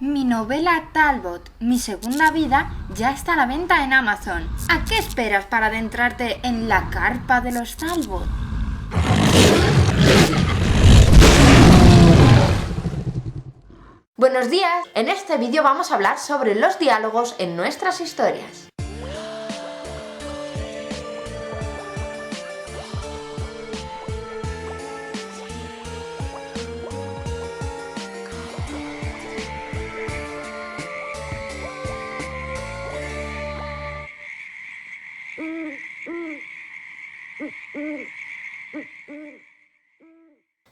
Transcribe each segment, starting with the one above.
Mi novela Talbot, mi segunda vida, ya está a la venta en Amazon. ¿A qué esperas para adentrarte en la carpa de los Talbot? Buenos días, en este vídeo vamos a hablar sobre los diálogos en nuestras historias.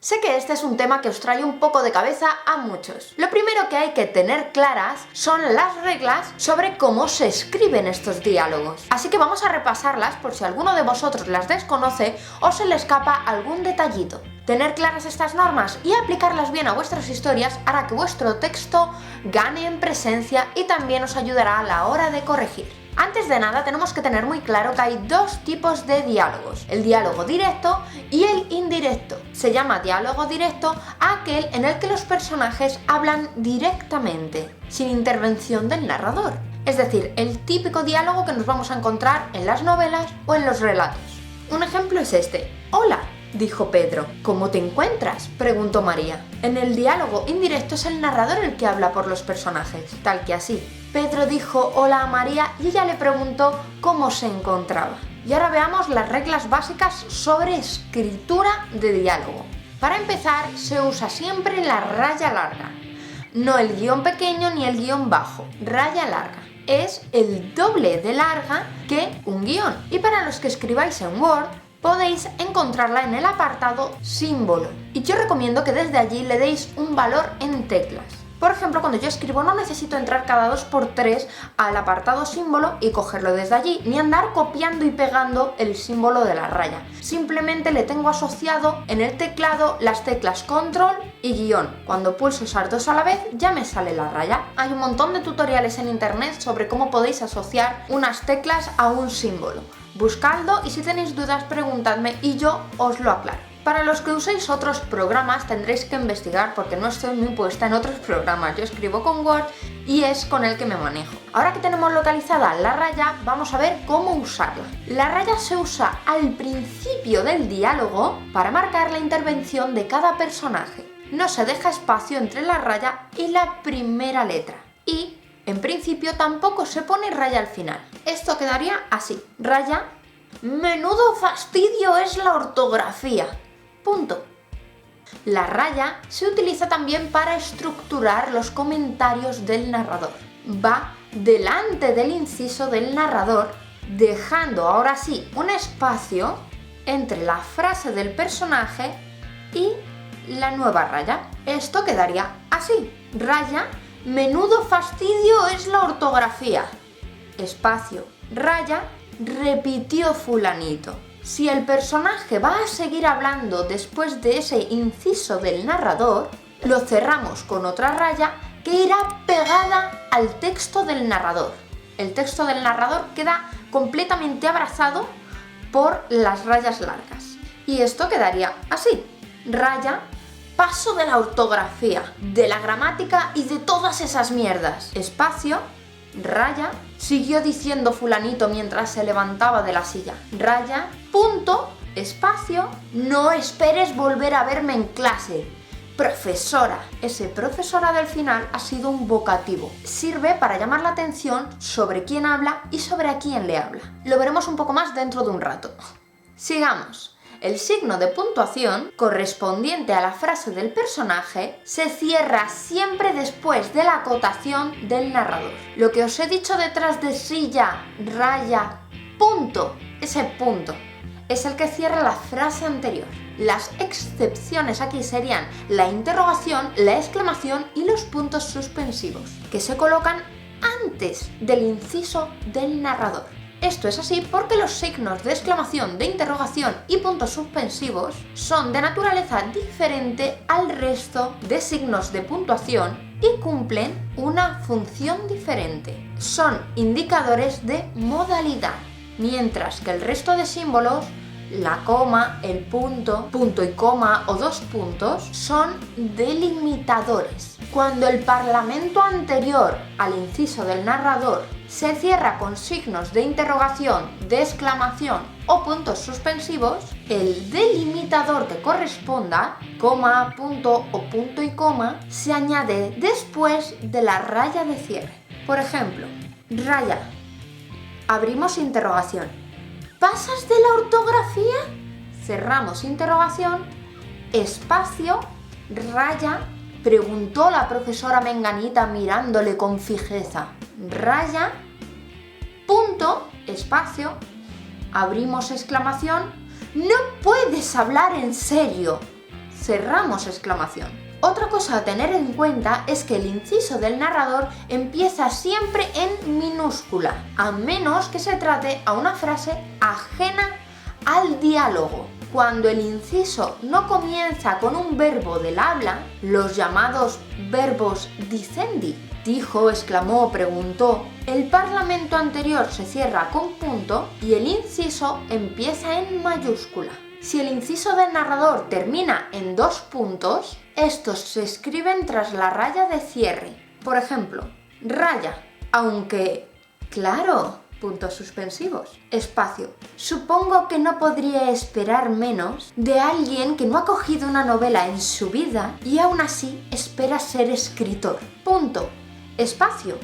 Sé que este es un tema que os trae un poco de cabeza a muchos. Lo primero que hay que tener claras son las reglas sobre cómo se escriben estos diálogos. Así que vamos a repasarlas por si alguno de vosotros las desconoce o se le escapa algún detallito. Tener claras estas normas y aplicarlas bien a vuestras historias hará que vuestro texto gane en presencia y también os ayudará a la hora de corregir. Antes de nada tenemos que tener muy claro que hay dos tipos de diálogos, el diálogo directo y el indirecto. Se llama diálogo directo a aquel en el que los personajes hablan directamente, sin intervención del narrador. Es decir, el típico diálogo que nos vamos a encontrar en las novelas o en los relatos. Un ejemplo es este: «Hola», dijo Pedro. «¿Cómo te encuentras?», preguntó María. En el diálogo indirecto es el narrador el que habla por los personajes, tal que así. Pedro dijo hola a María y ella le preguntó cómo se encontraba. Y ahora veamos las reglas básicas sobre escritura de diálogo. Para empezar, se usa siempre la raya larga. No el guión pequeño ni el guión bajo. Raya larga. Es el doble de larga que un guión. Y para los que escribáis en Word, podéis encontrarla en el apartado símbolo. Y yo recomiendo que desde allí le deis un valor en teclas. Por ejemplo, cuando yo escribo no necesito entrar cada 2×3 al apartado símbolo y cogerlo desde allí, ni andar copiando y pegando el símbolo de la raya. Simplemente le tengo asociado en el teclado las teclas control y guión. Cuando pulso esas dos a la vez ya me sale la raya. Hay un montón de tutoriales en internet sobre cómo podéis asociar unas teclas a un símbolo. Buscadlo y si tenéis dudas preguntadme y yo os lo aclaro. Para los que uséis otros programas tendréis que investigar porque no estoy muy puesta en otros programas. Yo escribo con Word y es con el que me manejo. Ahora que tenemos localizada la raya, vamos a ver cómo usarla. La raya se usa al principio del diálogo para marcar la intervención de cada personaje. No se deja espacio entre la raya y la primera letra. Y, en principio, tampoco se pone raya al final. Esto quedaría así. Raya, menudo fastidio es la ortografía. Punto. La raya se utiliza también para estructurar los comentarios del narrador. Va delante del inciso del narrador, dejando ahora sí un espacio entre la frase del personaje y la nueva raya. Esto quedaría así. Raya, menudo fastidio es la ortografía. Espacio, raya, repitió fulanito. Si el personaje va a seguir hablando después de ese inciso del narrador, lo cerramos con otra raya que irá pegada al texto del narrador. El texto del narrador queda completamente abrazado por las rayas largas. Y esto quedaría así. Raya, paso de la ortografía, de la gramática y de todas esas mierdas. Espacio, raya, siguió diciendo fulanito mientras se levantaba de la silla. Raya, punto, espacio, no esperes volver a verme en clase. Profesora. Ese profesora del final ha sido un vocativo. Sirve para llamar la atención sobre quién habla y sobre a quién le habla. Lo veremos un poco más dentro de un rato. Sigamos. El signo de puntuación, correspondiente a la frase del personaje, se cierra siempre después de la acotación del narrador. Lo que os he dicho detrás de silla, raya, punto, ese punto, es el que cierra la frase anterior. Las excepciones aquí serían la interrogación, la exclamación y los puntos suspensivos, que se colocan antes del inciso del narrador. Esto es así porque los signos de exclamación, de interrogación y puntos suspensivos son de naturaleza diferente al resto de signos de puntuación y cumplen una función diferente. Son indicadores de modalidad, mientras que el resto de símbolos, la coma, el punto, punto y coma o dos puntos, son delimitadores. Cuando el parlamento anterior al inciso del narrador se cierra con signos de interrogación, de exclamación o puntos suspensivos, el delimitador que corresponda, coma, punto o punto y coma, se añade después de la raya de cierre. Por ejemplo, raya, abrimos interrogación. ¿Pasas de la ortografía? Cerramos interrogación, espacio, raya, preguntó la profesora Menganita mirándole con fijeza. Raya, punto, espacio, abrimos exclamación. ¡No puedes hablar en serio! Cerramos exclamación. Otra cosa a tener en cuenta es que el inciso del narrador empieza siempre en minúscula, a menos que se trate a una frase ajena al diálogo. Cuando el inciso no comienza con un verbo del habla, los llamados verbos dicendi, dijo, exclamó, preguntó, el parlamento anterior se cierra con punto y el inciso empieza en mayúscula. Si el inciso del narrador termina en 2 puntos, estos se escriben tras la raya de cierre. Por ejemplo, raya, aunque, claro, puntos suspensivos, espacio. Supongo que no podría esperar menos de alguien que no ha cogido una novela en su vida y aún así espera ser escritor. Punto, espacio,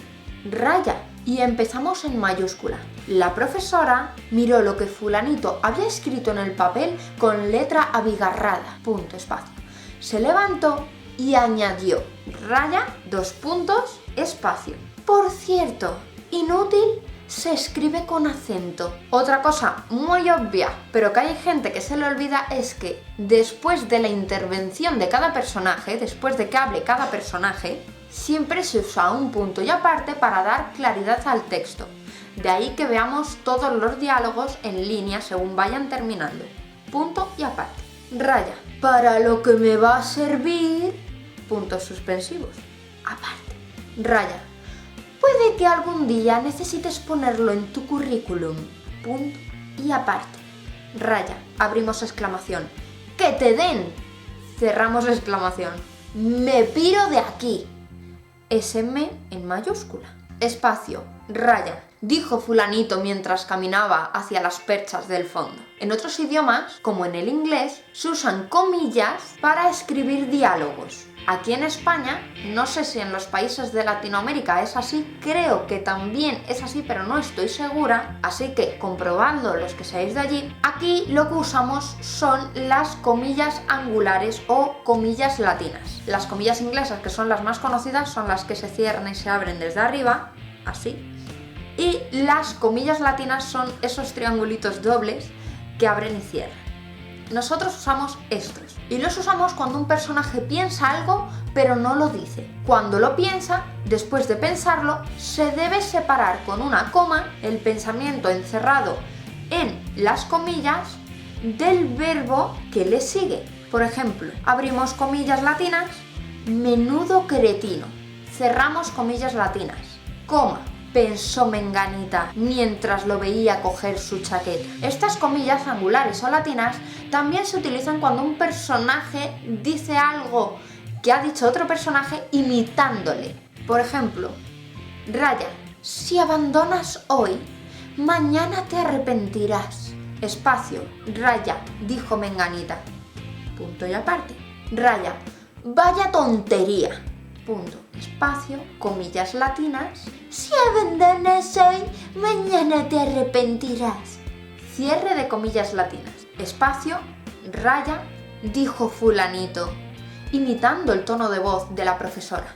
raya. Y empezamos en mayúscula. La profesora miró lo que fulanito había escrito en el papel con letra abigarrada. Punto, espacio. Se levantó y añadió raya, 2 puntos, espacio. Por cierto, inútil se escribe con acento. Otra cosa muy obvia, pero que hay gente que se le olvida, es que después de la intervención de cada personaje, después de que hable cada personaje, siempre se usa un punto y aparte para dar claridad al texto. De ahí que veamos todos los diálogos en línea según vayan terminando. Punto y aparte. Raya. Para lo que me va a servir... puntos suspensivos. Aparte. Raya. Puede que algún día necesites ponerlo en tu currículum. Punto y aparte. Raya. Abrimos exclamación. ¡Que te den! Cerramos exclamación. Me piro de aquí. SM en mayúscula. Espacio, raya, dijo fulanito mientras caminaba hacia las perchas del fondo. En otros idiomas, como en el inglés, se usan comillas para escribir diálogos. Aquí en España, no sé si en los países de Latinoamérica es así, creo que también es así, pero no estoy segura, así que comprobando los que seáis de allí, aquí lo que usamos son las comillas angulares o comillas latinas. Las comillas inglesas, que son las más conocidas, son las que se cierran y se abren desde arriba, así, y las comillas latinas son esos triangulitos dobles que abren y cierran. Nosotros usamos estos y los usamos cuando un personaje piensa algo pero no lo dice. Cuando lo piensa, después de pensarlo, se debe separar con una coma el pensamiento encerrado en las comillas del verbo que le sigue. Por ejemplo, abrimos comillas latinas, menudo cretino. Cerramos comillas latinas, coma. Pensó Menganita mientras lo veía coger su chaqueta. Estas comillas angulares o latinas también se utilizan cuando un personaje dice algo que ha dicho otro personaje imitándole. Por ejemplo, raya, si abandonas hoy, mañana te arrepentirás. Espacio, raya, dijo Menganita. Punto y aparte. Raya, vaya tontería. Punto, espacio, comillas latinas. Si abandonas hoy, mañana te arrepentirás. Cierre de comillas latinas. Espacio, raya, dijo fulanito, imitando el tono de voz de la profesora.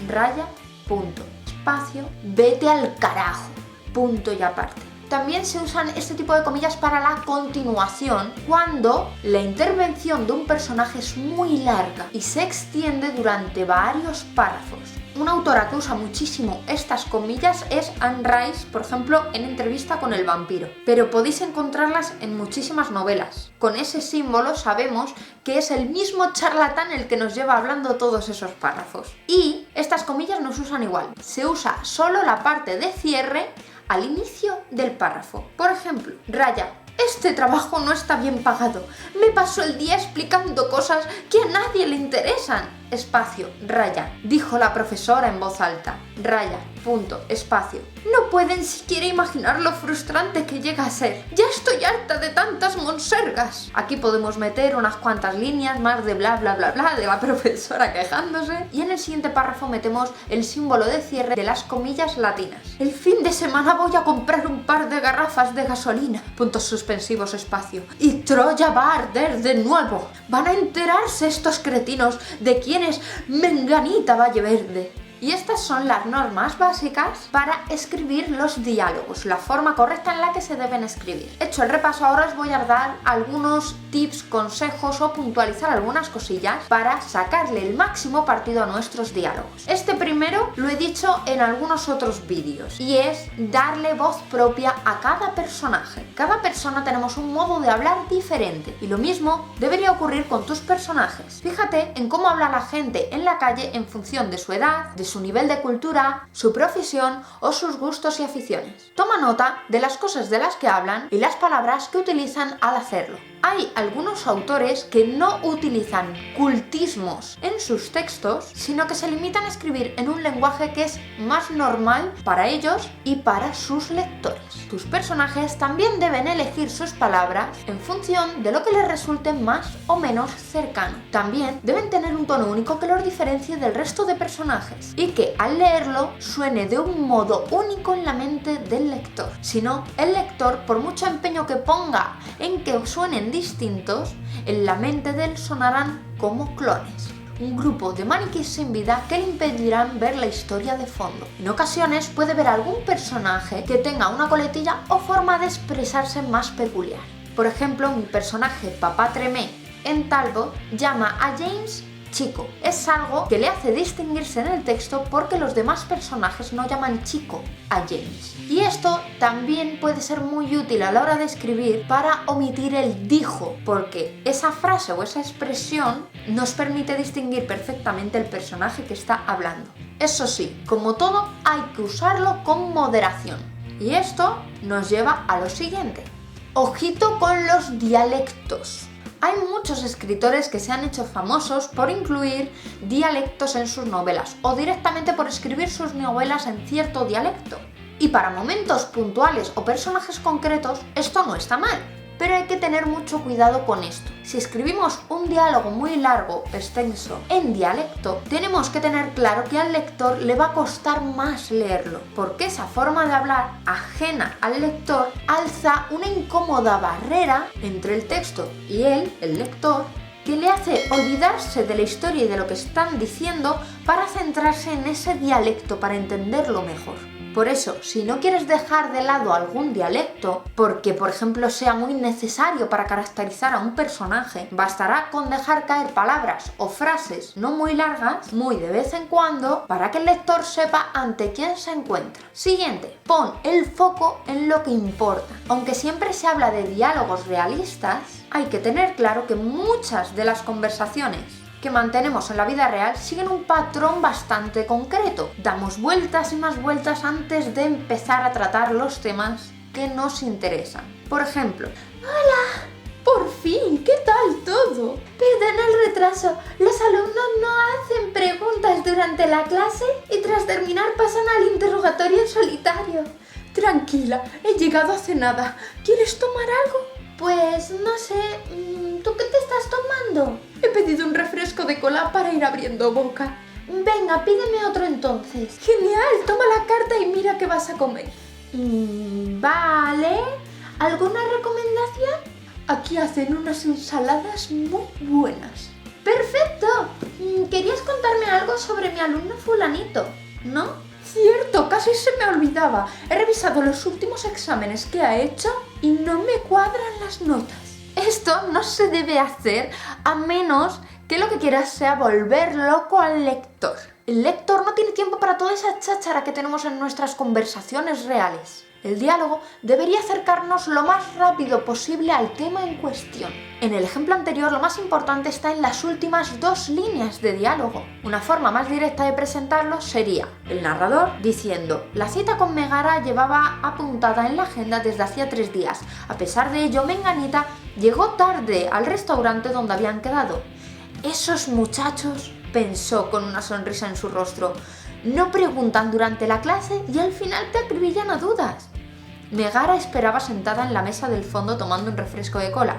Raya, punto, espacio, vete al carajo. Punto y aparte. También se usan este tipo de comillas para la continuación cuando la intervención de un personaje es muy larga y se extiende durante varios párrafos. Una autora que usa muchísimo estas comillas es Anne Rice, por ejemplo, en Entrevista con el vampiro. Pero podéis encontrarlas en muchísimas novelas. Con ese símbolo sabemos que es el mismo charlatán el que nos lleva hablando todos esos párrafos. Y estas comillas no se usan igual. Se usa solo la parte de cierre al inicio del párrafo. Por ejemplo, raya, este trabajo no está bien pagado. Me paso el día explicando cosas que a nadie le interesan. espacio, raya. Dijo la profesora en voz alta. Raya, punto, espacio. No pueden siquiera imaginar lo frustrante que llega a ser. Ya estoy harta de tantas monsergas. Aquí podemos meter unas cuantas líneas más de bla bla bla bla de la profesora quejándose. Y en el siguiente párrafo metemos el símbolo de cierre de las comillas latinas. El fin de semana voy a comprar un par de garrafas de gasolina. Puntos suspensivos, espacio. Y Troya va a arder de nuevo. Van a enterarse estos cretinos de quién es Menganita Valle Verde. Y estas son las normas básicas para escribir los diálogos, la forma correcta en la que se deben escribir. Hecho el repaso, ahora os voy a dar algunos tips, consejos o puntualizar algunas cosillas para sacarle el máximo partido a nuestros diálogos. Este primero lo he dicho en algunos otros vídeos y es darle voz propia a cada personaje. Cada persona tenemos un modo de hablar diferente y lo mismo debería ocurrir con tus personajes. Fíjate en cómo habla la gente en la calle en función de su edad, de su nivel de cultura, su profesión o sus gustos y aficiones. Toma nota de las cosas de las que hablan y las palabras que utilizan al hacerlo. Hay algunos autores que no utilizan cultismos en sus textos, sino que se limitan a escribir en un lenguaje que es más normal para ellos y para sus lectores. Tus personajes también deben elegir sus palabras en función de lo que les resulte más o menos cercano. También deben tener un tono único que los diferencie del resto de personajes y que al leerlo suene de un modo único en la mente del lector. Si no, el lector, por mucho empeño que ponga en que suenen distintos, en la mente de él sonarán como clones. Un grupo de maniquís sin vida que le impedirán ver la historia de fondo. En ocasiones puede ver algún personaje que tenga una coletilla o forma de expresarse más peculiar. Por ejemplo, mi personaje Papá Tremé en Talbot llama a James chico. Es algo que le hace distinguirse en el texto porque los demás personajes no llaman chico a James. Y esto también puede ser muy útil a la hora de escribir para omitir el dijo, porque esa frase o esa expresión nos permite distinguir perfectamente el personaje que está hablando. Eso sí, como todo, hay que usarlo con moderación. Y esto nos lleva a lo siguiente. Ojito con los dialectos. Hay muchos escritores que se han hecho famosos por incluir dialectos en sus novelas o directamente por escribir sus novelas en cierto dialecto. Y para momentos puntuales o personajes concretos esto no está mal, pero hay que tener mucho cuidado con esto. Si escribimos un diálogo muy largo, extenso, en dialecto, tenemos que tener claro que al lector le va a costar más leerlo, porque esa forma de hablar, ajena al lector, alza una incómoda barrera entre el texto y él, el lector, que le hace olvidarse de la historia y de lo que están diciendo para centrarse en ese dialecto, para entenderlo mejor. Por eso, si no quieres dejar de lado algún dialecto, porque por ejemplo sea muy necesario para caracterizar a un personaje, bastará con dejar caer palabras o frases no muy largas, muy de vez en cuando, para que el lector sepa ante quién se encuentra. Siguiente, pon el foco en lo que importa. Aunque siempre se habla de diálogos realistas, hay que tener claro que muchas de las conversaciones que mantenemos en la vida real siguen un patrón bastante concreto. Damos vueltas y más vueltas antes de empezar a tratar los temas que nos interesan. Por ejemplo, hola, por fin, ¿qué tal todo? Perdona el retraso, los alumnos no hacen preguntas durante la clase y tras terminar pasan al interrogatorio en solitario. Tranquila, he llegado hace nada. ¿Quieres tomar algo? Pues no sé, ¿tú qué te estás tomando? He pedido un refresco de cola para ir abriendo boca. Venga, pídeme otro entonces. Genial, toma la carta y mira qué vas a comer. Vale. ¿Alguna recomendación? Aquí hacen unas ensaladas muy buenas. ¡Perfecto! ¿Querías contarme algo sobre mi alumno fulanito, no? Cierto, casi se me olvidaba. He revisado los últimos exámenes que ha hecho y no me cuadran las notas. Esto no se debe hacer a menos que lo que quieras sea volver loco al lector. El lector no tiene tiempo para toda esa cháchara que tenemos en nuestras conversaciones reales. El diálogo debería acercarnos lo más rápido posible al tema en cuestión. En el ejemplo anterior, lo más importante está en las últimas 2 líneas de diálogo. Una forma más directa de presentarlo sería el narrador diciendo: la cita con Megara llevaba apuntada en la agenda desde hacía 3 días. A pesar de ello, Menganita llegó tarde al restaurante donde habían quedado. Esos muchachos pensó con una sonrisa en su rostro. No preguntan durante la clase y al final te acribillan a dudas. Megara esperaba sentada en la mesa del fondo tomando un refresco de cola.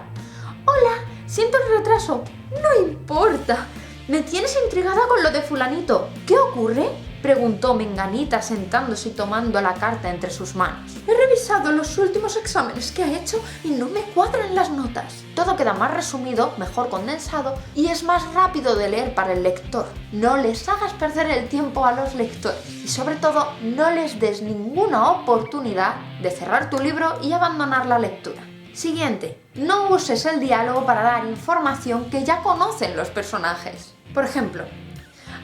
Hola, siento el retraso. No importa. Me tienes intrigada con lo de fulanito. ¿Qué ocurre?, preguntó Menganita sentándose y tomando la carta entre sus manos. He revisado los últimos exámenes que ha hecho y no me cuadran las notas. Todo queda más resumido, mejor condensado y es más rápido de leer para el lector. No les hagas perder el tiempo a los lectores y sobre todo no les des ninguna oportunidad de cerrar tu libro y abandonar la lectura. Siguiente, no uses el diálogo para dar información que ya conocen los personajes. Por ejemplo,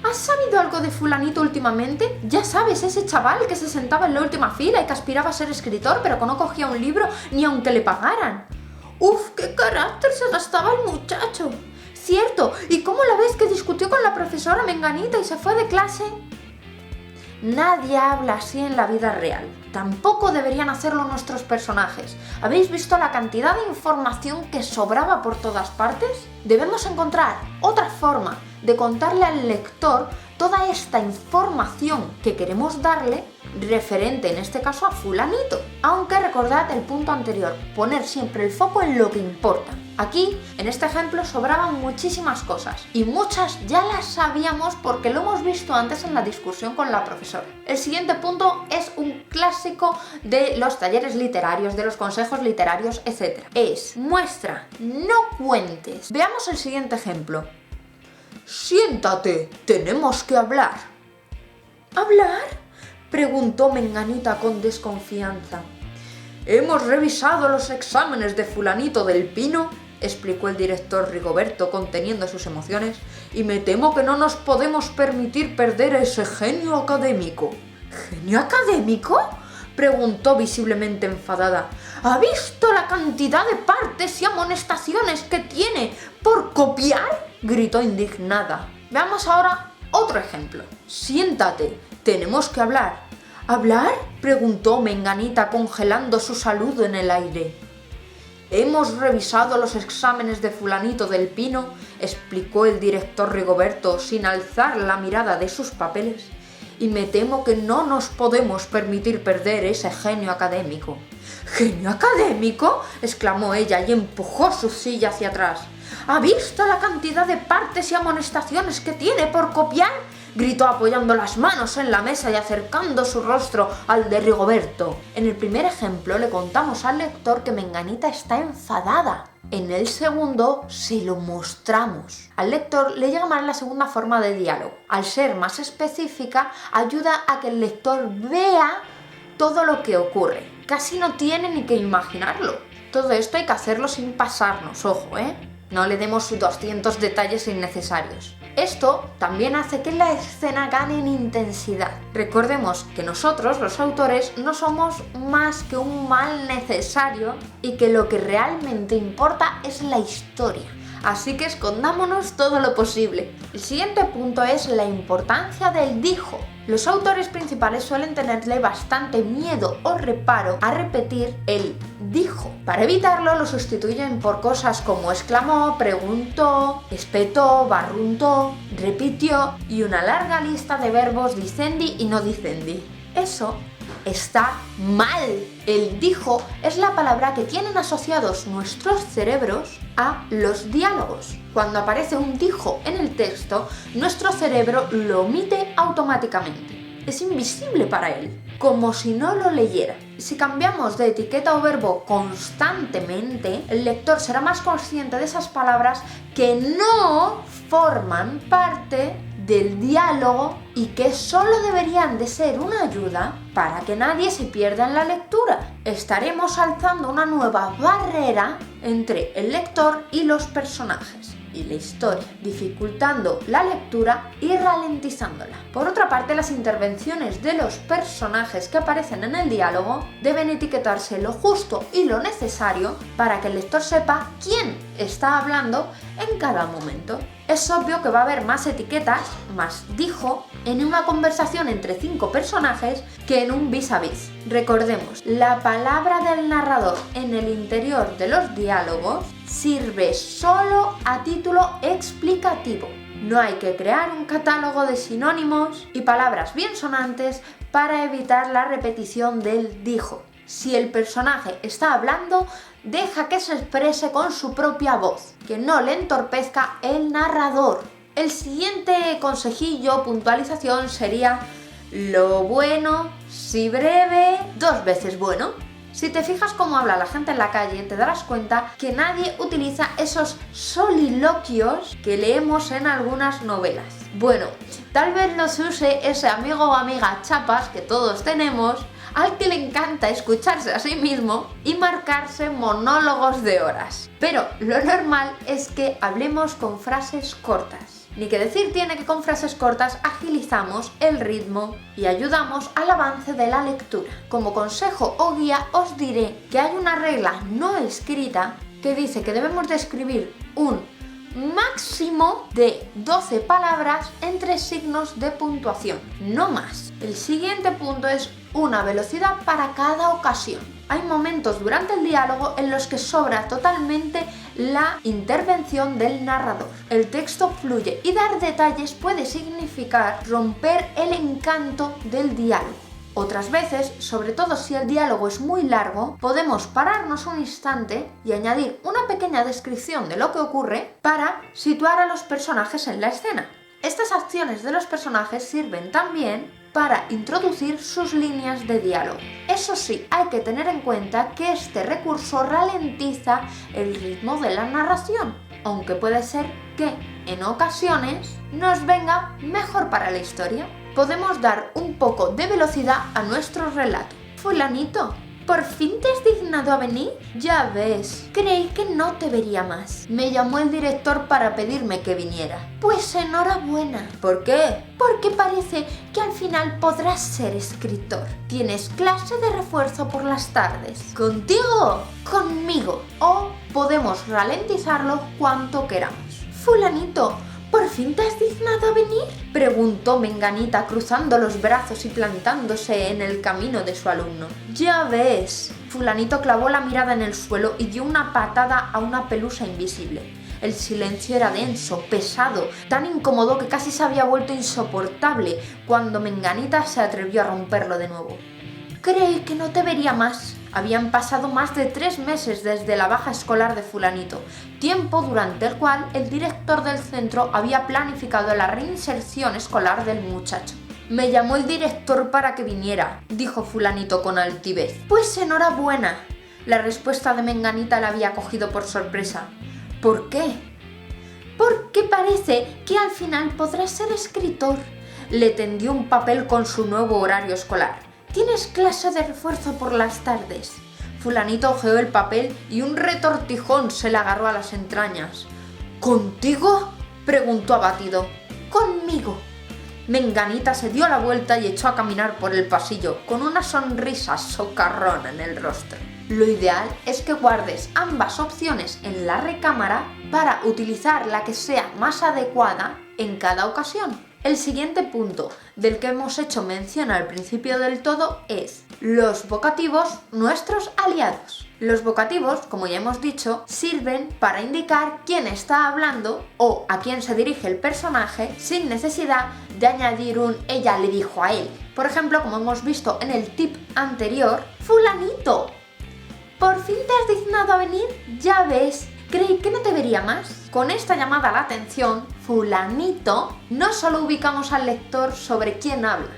¿has sabido algo de fulanito últimamente? Ya sabes, ese chaval que se sentaba en la última fila y que aspiraba a ser escritor pero que no cogía un libro ni aunque le pagaran. ¡Uf, qué carácter se gastaba el muchacho! Cierto, ¿y cómo la ves que discutió con la profesora Menganita y se fue de clase? Nadie habla así en la vida real. Tampoco deberían hacerlo nuestros personajes. ¿Habéis visto la cantidad de información que sobraba por todas partes? Debemos encontrar otra forma de contarle al lector toda esta información que queremos darle, referente en este caso a fulanito. Aunque recordad el punto anterior, poner siempre el foco en lo que importa. Aquí, en este ejemplo, sobraban muchísimas cosas y muchas ya las sabíamos porque lo hemos visto antes en la discusión con la profesora. El siguiente punto es un clásico de los talleres literarios, de los consejos literarios, etc. Es muestra, no cuentes. Veamos el siguiente ejemplo. Siéntate, tenemos que hablar. ¿Hablar?, preguntó Menganita con desconfianza. Hemos revisado los exámenes de fulanito del Pino, explicó el director Rigoberto conteniendo sus emociones, y me temo que no nos podemos permitir perder ese genio académico. ¿Genio académico?, preguntó visiblemente enfadada. ¿Ha visto la cantidad de partes y amonestaciones que tiene por copiar?, gritó indignada. Veamos ahora otro ejemplo. Siéntate, tenemos que hablar. ¿Hablar?, preguntó Menganita congelando su saludo en el aire. Hemos revisado los exámenes de fulanito del Pino, explicó el director Rigoberto sin alzar la mirada de sus papeles, y me temo que no nos podemos permitir perder ese genio académico. ¿Genio académico?, exclamó ella y empujó su silla hacia atrás. ¿Ha visto la cantidad de partes y amonestaciones que tiene por copiar?, gritó apoyando las manos en la mesa y acercando su rostro al de Rigoberto. En el primer ejemplo le contamos al lector que Menganita está enfadada. En el segundo se lo mostramos. Al lector le llega más la segunda forma de diálogo. Al ser más específica, ayuda a que el lector vea todo lo que ocurre. Casi no tiene ni que imaginarlo. Todo esto hay que hacerlo sin pasarnos, ojo, No le demos 200 detalles innecesarios. Esto también hace que la escena gane en intensidad. Recordemos que nosotros, los autores, no somos más que un mal necesario y que lo que realmente importa es la historia. Así que escondámonos todo lo posible. El siguiente punto es la importancia del dijo. Los autores principales suelen tenerle bastante miedo o reparo a repetir el dijo. Para evitarlo lo sustituyen por cosas como exclamó, preguntó, espetó, barruntó, repitió y una larga lista de verbos dicendi y no dicendi. Eso está mal. El dijo es la palabra que tienen asociados nuestros cerebros a los diálogos. Cuando aparece un dijo en el texto, nuestro cerebro lo omite automáticamente. Es invisible para él, como si no lo leyera. Si cambiamos de etiqueta o verbo constantemente, el lector será más consciente de esas palabras que no forman parte del diálogo y que solo deberían de ser una ayuda para que nadie se pierda en la lectura. Estaremos alzando una nueva barrera entre el lector y los personajes y la historia, dificultando la lectura y ralentizándola. Por otra parte, las intervenciones de los personajes que aparecen en el diálogo deben etiquetarse lo justo y lo necesario para que el lector sepa quién está hablando en cada momento. Es obvio que va a haber más etiquetas, más dijo, en una conversación entre 5 personajes que en un vis a vis. Recordemos, la palabra del narrador en el interior de los diálogos sirve solo a título explicativo. No hay que crear un catálogo de sinónimos y palabras bien sonantes para evitar la repetición del dijo. Si el personaje está hablando, deja que se exprese con su propia voz, que no le entorpezca el narrador. El siguiente consejillo, puntualización, sería: lo bueno, si breve, 2 veces bueno. Si te fijas cómo habla la gente en la calle, te darás cuenta que nadie utiliza esos soliloquios que leemos en algunas novelas. Bueno, tal vez los use ese amigo o amiga chapas que todos tenemos, al que le encanta escucharse a sí mismo y marcarse monólogos de horas. Pero lo normal es que hablemos con frases cortas. Ni que decir tiene que con frases cortas agilizamos el ritmo y ayudamos al avance de la lectura. Como consejo o guía os diré que hay una regla no escrita que dice que debemos de escribir un máximo de 12 palabras entre signos de puntuación, no más. El siguiente punto es una velocidad para cada ocasión. Hay momentos durante el diálogo en los que sobra totalmente la intervención del narrador. El texto fluye y dar detalles puede significar romper el encanto del diálogo. Otras veces, sobre todo si el diálogo es muy largo, podemos pararnos un instante y añadir una pequeña descripción de lo que ocurre para situar a los personajes en la escena. Estas acciones de los personajes sirven también para introducir sus líneas de diálogo. Eso sí, hay que tener en cuenta que este recurso ralentiza el ritmo de la narración, aunque puede ser que en ocasiones nos venga mejor para la historia. Podemos dar un poco de velocidad a nuestro relato. Fulanito, ¿por fin te has dignado a venir? Ya ves, creí que no te vería más. Me llamó el director para pedirme que viniera. Pues enhorabuena. ¿Por qué? Porque parece que al final podrás ser escritor. Tienes clase de refuerzo por las tardes. ¿Contigo? Conmigo. O podemos ralentizarlo cuanto queramos. Fulanito, ¿por fin te has dignado a venir?, preguntó Menganita cruzando los brazos y plantándose en el camino de su alumno. Ya ves. Fulanito clavó la mirada en el suelo y dio una patada a una pelusa invisible. El silencio era denso, pesado, tan incómodo que casi se había vuelto insoportable cuando Menganita se atrevió a romperlo de nuevo. Creí que no te vería más. Habían pasado más de 3 meses desde la baja escolar de Fulanito, tiempo durante el cual el director del centro había planificado la reinserción escolar del muchacho. Me llamó el director para que viniera, dijo Fulanito con altivez. Pues enhorabuena. La respuesta de Menganita la había cogido por sorpresa. ¿Por qué? Porque parece que al final podrás ser escritor. Le tendió un papel con su nuevo horario escolar. Tienes clase de refuerzo por las tardes. Fulanito hojeó el papel y un retortijón se le agarró a las entrañas. ¿Contigo?, preguntó abatido. Conmigo. Menganita se dio la vuelta y echó a caminar por el pasillo con una sonrisa socarrona en el rostro. Lo ideal es que guardes ambas opciones en la recámara para utilizar la que sea más adecuada en cada ocasión. El siguiente punto del que hemos hecho mención al principio del todo es los vocativos, nuestros aliados. Los vocativos, como ya hemos dicho, sirven para indicar quién está hablando o a quién se dirige el personaje sin necesidad de añadir un ella le dijo a él. Por ejemplo, como hemos visto en el tip anterior, Fulanito, ¿por fin te has dignado a venir? Ya ves, creí que no te vería más. Con esta llamada a la atención, Fulanito, no solo ubicamos al lector sobre quién habla,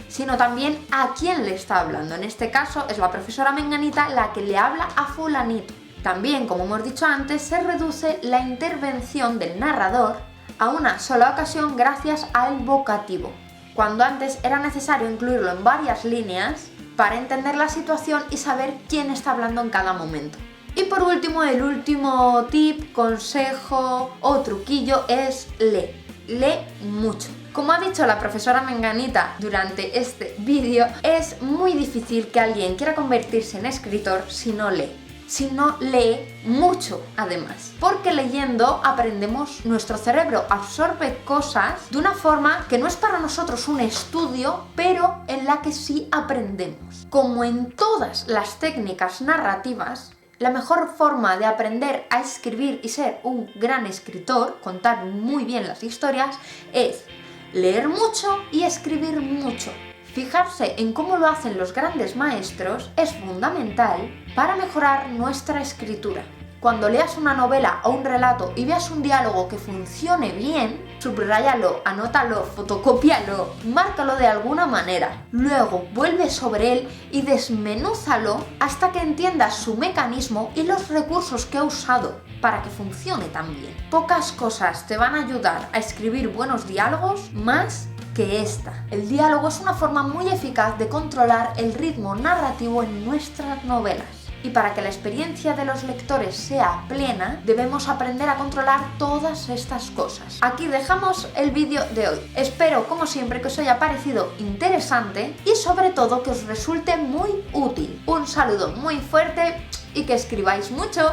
sino también a quién le está hablando. En este caso es la profesora Menganita la que le habla a Fulanito. También, como hemos dicho antes, se reduce la intervención del narrador a una sola ocasión gracias al vocativo, cuando antes era necesario incluirlo en varias líneas para entender la situación y saber quién está hablando en cada momento. Y por último, el último tip, consejo o truquillo es lee. Lee mucho. Como ha dicho la profesora Menganita durante este vídeo, es muy difícil que alguien quiera convertirse en escritor si no lee. Si no lee mucho, además. Porque leyendo aprendemos, nuestro cerebro absorbe cosas de una forma que no es para nosotros un estudio, pero en la que sí aprendemos. Como en todas las técnicas narrativas, La mejor forma de aprender a escribir y ser un gran escritor, contar muy bien las historias, es leer mucho y escribir mucho. Fijarse en cómo lo hacen los grandes maestros es fundamental para mejorar nuestra escritura. Cuando leas una novela o un relato y veas un diálogo que funcione bien, subráyalo, anótalo, fotocópialo, márcalo de alguna manera. Luego vuelve sobre él y desmenúzalo hasta que entiendas su mecanismo y los recursos que ha usado para que funcione tan bien. Pocas cosas te van a ayudar a escribir buenos diálogos más que esta. El diálogo es una forma muy eficaz de controlar el ritmo narrativo en nuestras novelas. Y para que la experiencia de los lectores sea plena, debemos aprender a controlar todas estas cosas. Aquí dejamos el vídeo de hoy. Espero, como siempre, que os haya parecido interesante y sobre todo que os resulte muy útil. Un saludo muy fuerte y que escribáis mucho.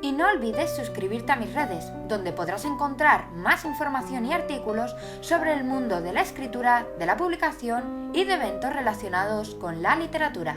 Y no olvides suscribirte a mis redes, donde podrás encontrar más información y artículos sobre el mundo de la escritura, de la publicación y de eventos relacionados con la literatura.